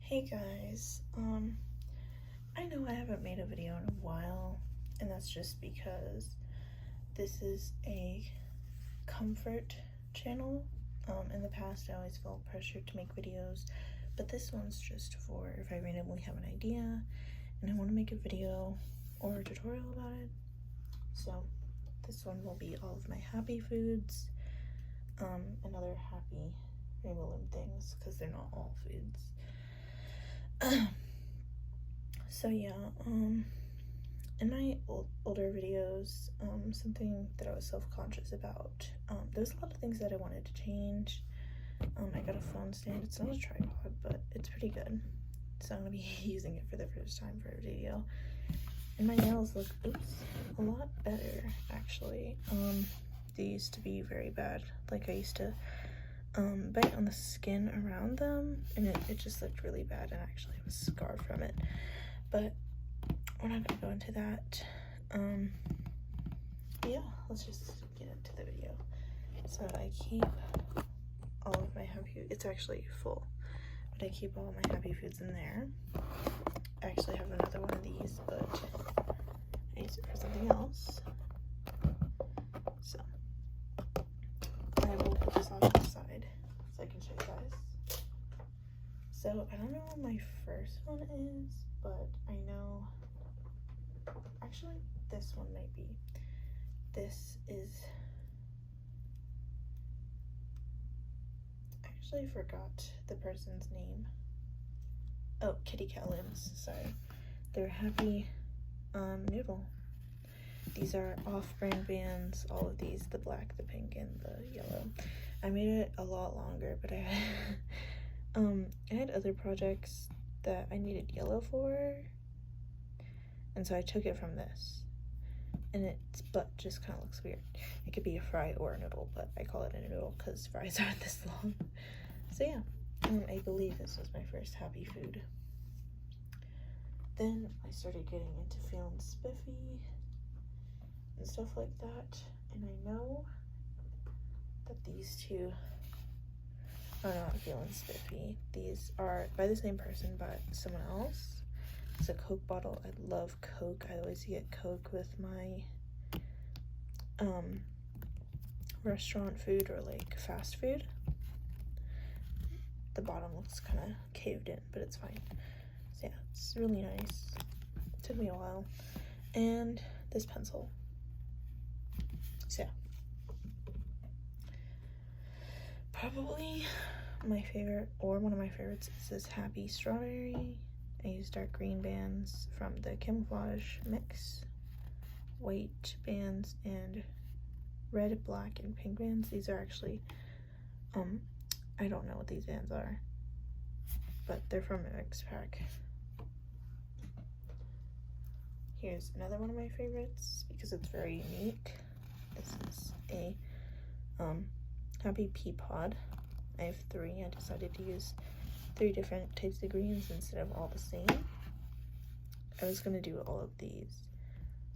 Hey guys, I know I haven't made a video in a while, and that's just because this is a comfort channel. In the past I always felt pressured to make videos, but this one's just for if I randomly have an idea and I want to make a video or a tutorial about it. So this one will be all of my happy foods, and other happy rainbow limb things, because they're not all foods. So yeah, in my older videos, something that I was self-conscious about, there's a lot of things that I wanted to change. I got a phone stand. It's not a tripod, but it's pretty good, so I'm gonna be using it for the first time for a video. And my nails look, a lot better, actually. They used to be very bad. Like, I used to bite on the skin around them, and it just looked really bad, and actually I was scarred from it. But we're not gonna go into that. Yeah, let's just get into the video. So I keep all of my happy, it's actually full, but I keep all my happy foods in there. I actually have another one of these, but I use it for something else. So I will put this off to the side so I can show you guys. So I don't know what my first one is, but I know, actually this one might be. This is, I actually forgot the person's name. Oh, Kitty Cat Limbs, sorry. They're happy noodle. These are off-brand bands, all of these, the black, the pink, and the yellow. I made it a lot longer, but I had other projects that I needed yellow for, and so I took it from this. And its butt just kind of looks weird. It could be a fry or a noodle, but I call it a noodle because fries aren't this long. So yeah, I believe this was my first happy food. Then I started getting into feeling spiffy and stuff like that, and I know that these two are not feeling spiffy. These are by the same person, but someone else. It's a Coke bottle. I love Coke. I always get Coke with my restaurant food or like fast food. The bottom looks kind of caved in, but it's fine. So yeah, it's really nice. It took me a while. And this pencil. So yeah. Probably my favorite, or one of my favorites, is this Happy Strawberry. I use dark green bands from the camouflage mix, white bands, and red, black, and pink bands. These are actually, I don't know what these bands are, but they're from a mix pack. Here's another one of my favorites because it's very unique. This is a Happy Pea Pod. I have 3. I decided to use 3 different types of greens instead of all the same. I was gonna do all of these,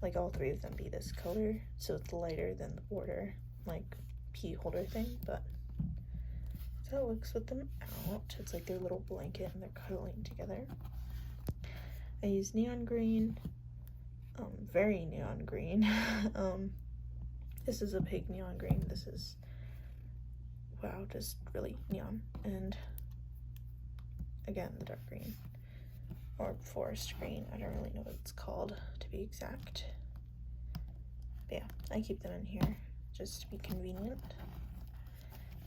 like all 3 of them be this color, so it's lighter than the border, like pea holder thing, but that's how it looks with them out. It's like their little blanket and they're cuddling together. I use neon green, very neon green. This is a pig neon green. This is, wow, just really neon. And again, the dark green, or forest green. I don't really know what it's called, to be exact. But yeah, I keep them in here just to be convenient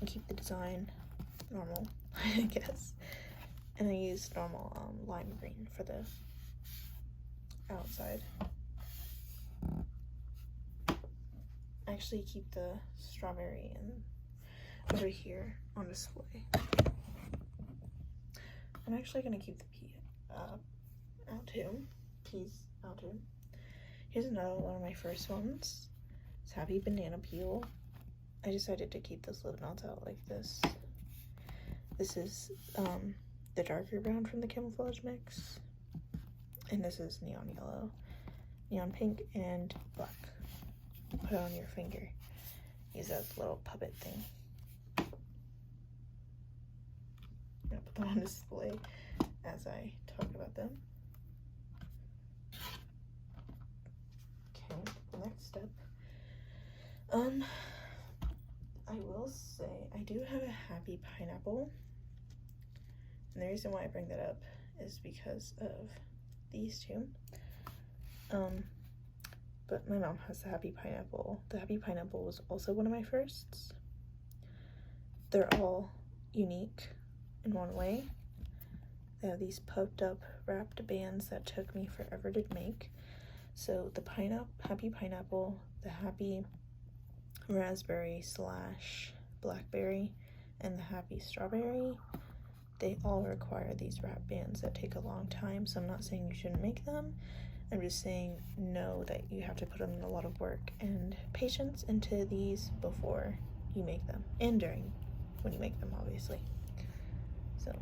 and keep the design normal, I guess. And I use normal lime green for the outside. I actually keep the strawberry over here on display. I'm actually gonna keep the peas out too. Here's another one of my first ones. It's Happy Banana Peel. I decided to keep the slip knots out like this. This is the darker brown from the camouflage mix, and this is neon yellow, neon pink, and black. Put it on your finger. Use that little puppet thing. I'm gonna put them on display as as I talk about them. Okay, next step. I will say I do have a happy pineapple. And the reason why I bring that up is because of these two. But my mom has the happy pineapple. The happy pineapple was also one of my firsts. They're all unique in one way. They have these puffed up wrapped bands that took me forever to make. So the happy pineapple, the happy raspberry / blackberry, and the happy strawberry, they all require these wrap bands that take a long time. So I'm not saying you shouldn't make them. I'm just saying know that you have to put in a lot of work and patience into these before you make them, and during when you make them, obviously. So,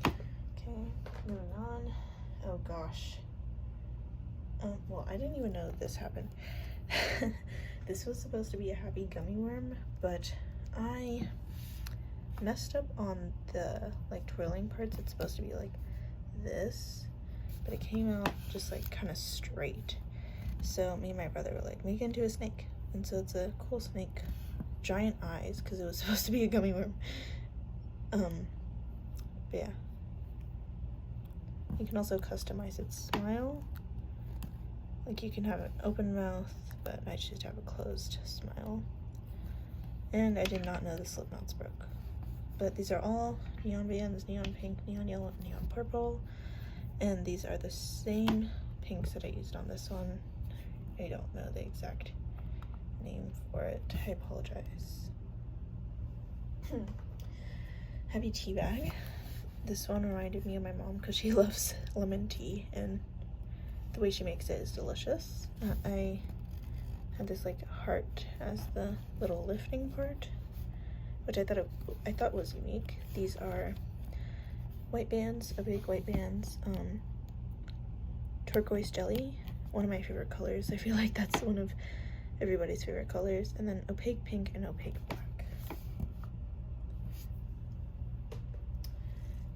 okay, moving on. Oh gosh. Well, I didn't even know that this happened. This was supposed to be a happy gummy worm, but I messed up on the like twirling parts. It's supposed to be like this, but it came out just like kind of straight. So me and my brother were like, make it into a snake. And so it's a cool snake, giant eyes, because it was supposed to be a gummy worm. But yeah. You can also customize its smile. Like you can have an open mouth, but I choose to have a closed smile. And I did not know the slip knots broke. But these are all neon bands, neon pink, neon yellow, neon purple. And these are the same pinks that I used on this one. I don't know the exact name for it. I apologize. Happy tea bag. This one reminded me of my mom because she loves lemon tea, and the way she makes it is delicious. I had this like heart as the little lifting part, which I thought was unique. These are white bands, opaque white bands, turquoise jelly, one of my favorite colors. I feel like that's one of everybody's favorite colors, and then opaque pink and opaque black.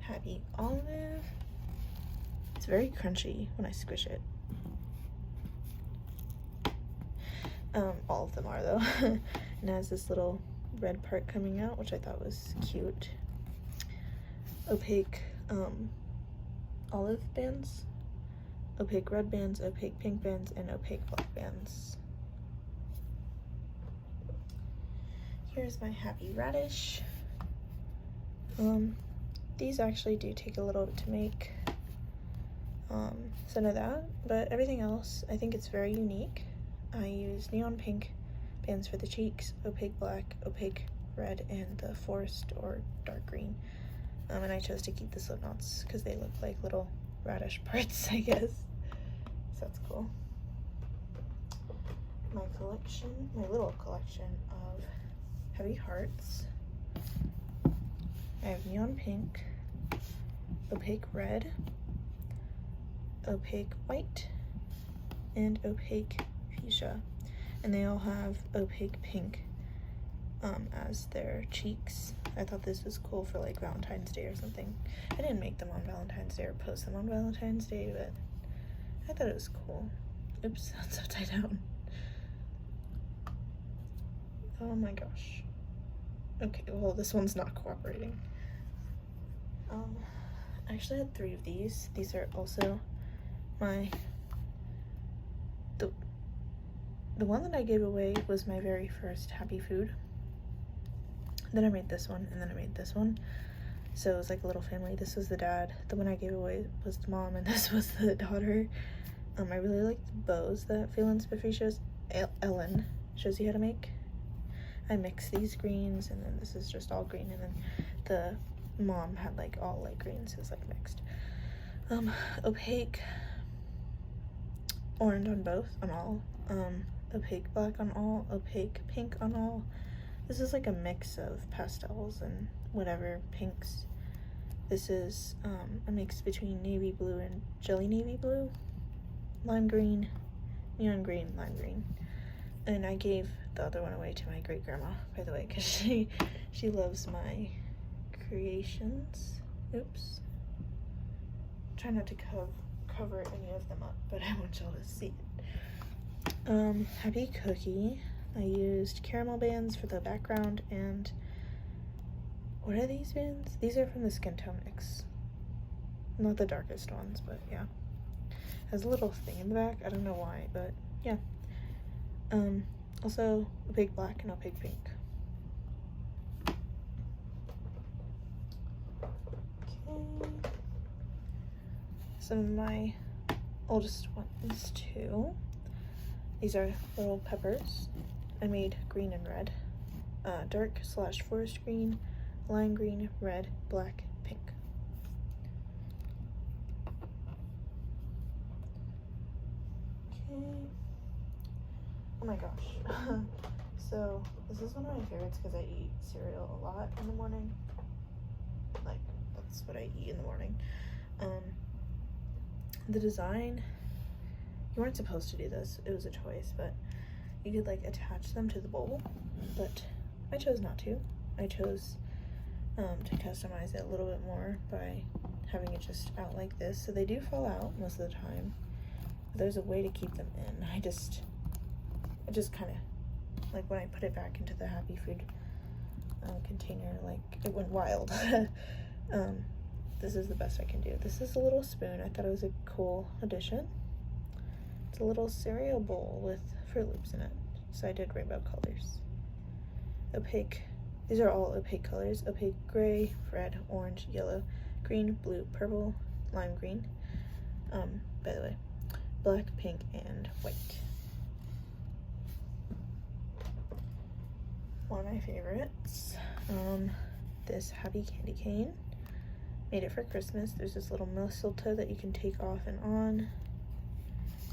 Happy olive. It's very crunchy when I squish it. All of them are though. And it has this little red part coming out, which I thought was cute. Opaque olive bands, opaque red bands, opaque pink bands, and opaque black bands. Here's my happy radish. These actually do take a little bit to make, so know that, but everything else, I think it's very unique. I use neon pink bands for the cheeks, opaque black, opaque red, and the forest or dark green. And I chose to keep the slip knots because they look like little radish parts, I guess. So that's cool. My little collection of heavy hearts. I have neon pink, opaque red, opaque white, and opaque fuchsia. And they all have opaque pink as their cheeks. I thought this was cool for like Valentine's Day or something. I didn't make them on Valentine's Day or post them on Valentine's Day, but I thought it was cool. Oops, that's upside down. Oh my gosh. Okay, well this one's not cooperating. I actually had 3 of these. These are also my the one that I gave away was my very first happy food. Then I made this one, and then I made this one. So it was like a little family. This was the dad. The one I gave away was the mom, and this was the daughter. I really like the bows that Phelan Spiffy shows. Ellen shows you how to make. I mix these greens, and then this is just all green, and then the mom had like all light greens. It was like mixed. Opaque orange on both, on all. Opaque black on all, opaque pink on all. This is like a mix of pastels and whatever pinks. This is a mix between navy blue and jelly navy blue, lime green, neon green, lime green. And I gave the other one away to my great grandma, by the way, because she loves my creations. Oops. try not to cover any of them up, but I want y'all to see it. Happy Cookie. I used caramel bands for the background, and what are these bands? These are from the Skin Tone Mix. Not the darkest ones, but yeah. Has a little thing in the back. I don't know why, but yeah. Also opaque black and opaque pink. Okay. Some of my oldest ones too. These are little peppers. I made green and red. Dark / forest green, lime green, red, black, pink. Okay. Oh my gosh. So this is one of my favorites because I eat cereal a lot in the morning. Like, that's what I eat in the morning. The design, you weren't supposed to do this, it was a choice, but you could like attach them to the bowl, but I chose not to. I chose to customize it a little bit more by having it just out like this. So they do fall out most of the time, but there's a way to keep them in. I just kind of, like when I put it back into the Happy Food container, like it went wild. This is the best I can do. This is a little spoon. I thought it was a cool addition. It's a little cereal bowl with Fruit Loops in it. So I did rainbow colors. Opaque. These are all opaque colors. Opaque gray, red, orange, yellow, green, blue, purple, lime green. By the way, black, pink, and white. One of my favorites. This Happy Candy Cane. Made it for Christmas. There's this little mistletoe that you can take off and on.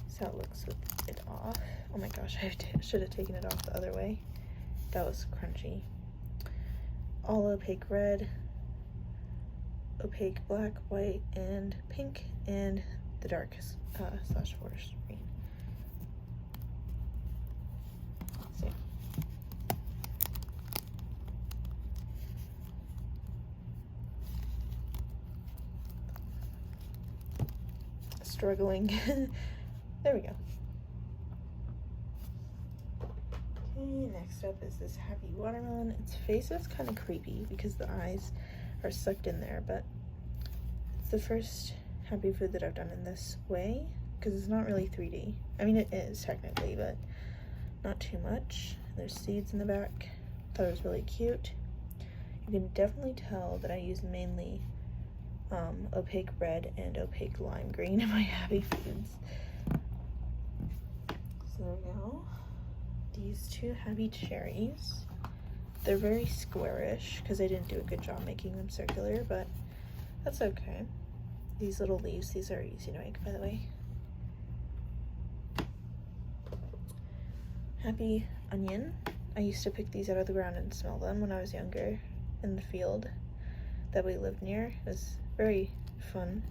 That's how it looks with it off. Oh my gosh, I should have taken it off the other way. That was crunchy. All opaque red, opaque black, white, and pink, and the dark / forest green. So yeah. Struggling. There we go. Okay, next up is this Happy Watermelon. Its face is kind of creepy because the eyes are sucked in there, but it's the first Happy Food that I've done in this way because it's not really 3D. I mean, it is technically, but not too much. There's seeds in the back. Thought it was really cute. You can definitely tell that I use mainly opaque red and opaque lime green in my Happy Foods. So there we go. These two Happy Cherries. They're very squarish because I didn't do a good job making them circular, but that's okay. These little leaves, these are easy to make, by the way. Happy Onion. I used to pick these out of the ground and smell them when I was younger in the field that we lived near. It was very fun.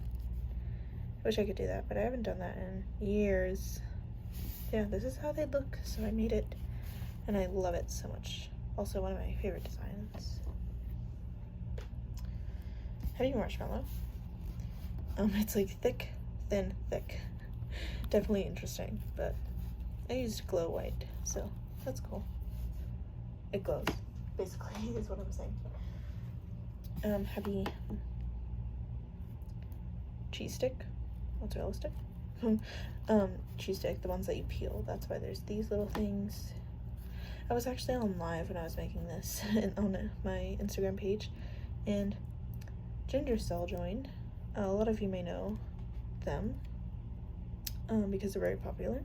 I wish I could do that, but I haven't done that in years. Yeah, this is how they look, so I made it, and I love it so much. Also one of my favorite designs. Heavy Marshmallow. It's like thick, thin, thick. Definitely interesting, but I used glow white, so that's cool. It glows, basically, is what I'm saying. Happy cheese stick, mozzarella stick. Cheese stick, the ones that you peel. That's why there's these little things. I was actually on live when I was making this on my Instagram page, and Ginger Cell joined. A lot of you may know them because they're very popular.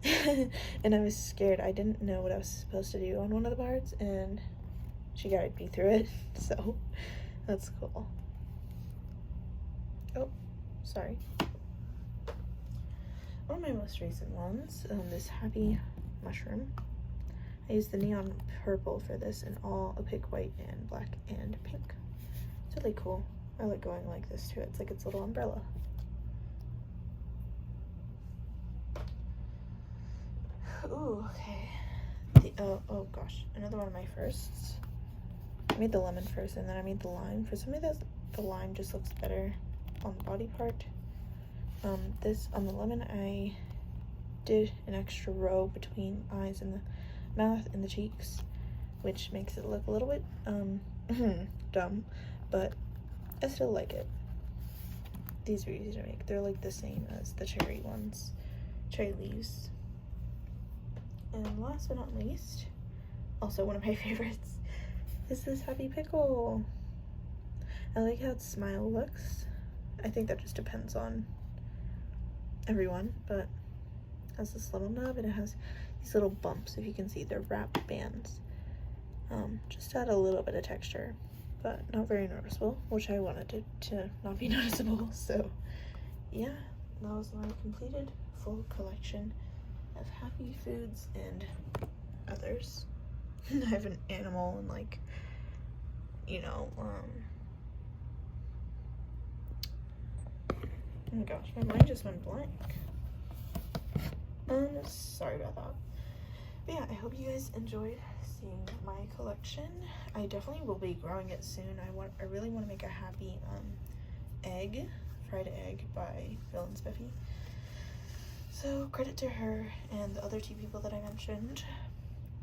And I was scared. I didn't know what I was supposed to do on one of the parts, and she guided me through it, so that's cool. Oh, sorry. One of my most recent ones, this Happy Mushroom. I used the neon purple for this in all opaque white and black and pink. It's really cool. I like going like this too. It's like its little umbrella. Ooh, okay. Oh gosh, another one of my firsts. I made the lemon first and then I made the lime. For some of those, the lime just looks better on the body part. This on the lemon, I did an extra row between eyes and the mouth and the cheeks, which makes it look a little bit dumb, but I still like it. These are easy to make. They're like the same as the cherry ones, cherry leaves. And last but not least, also one of my favorites, is this Happy Pickle. I like how its smile looks. I think that just depends on everyone, but it has this little nub and it has these little bumps. If you can see, they're wrap bands. Just add a little bit of texture, but not very noticeable, which I wanted it to not be noticeable. So yeah, that was my completed full collection of happy foods and others. I have an animal and like, you know, oh my gosh, my mind just went blank. Sorry about that. But yeah, I hope you guys enjoyed seeing my collection. I definitely will be growing it soon. I really want to make a happy fried egg by Phil and Spiffy. So credit to her and the other two people that I mentioned.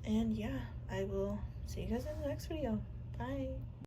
And yeah, I will see you guys in the next video. Bye.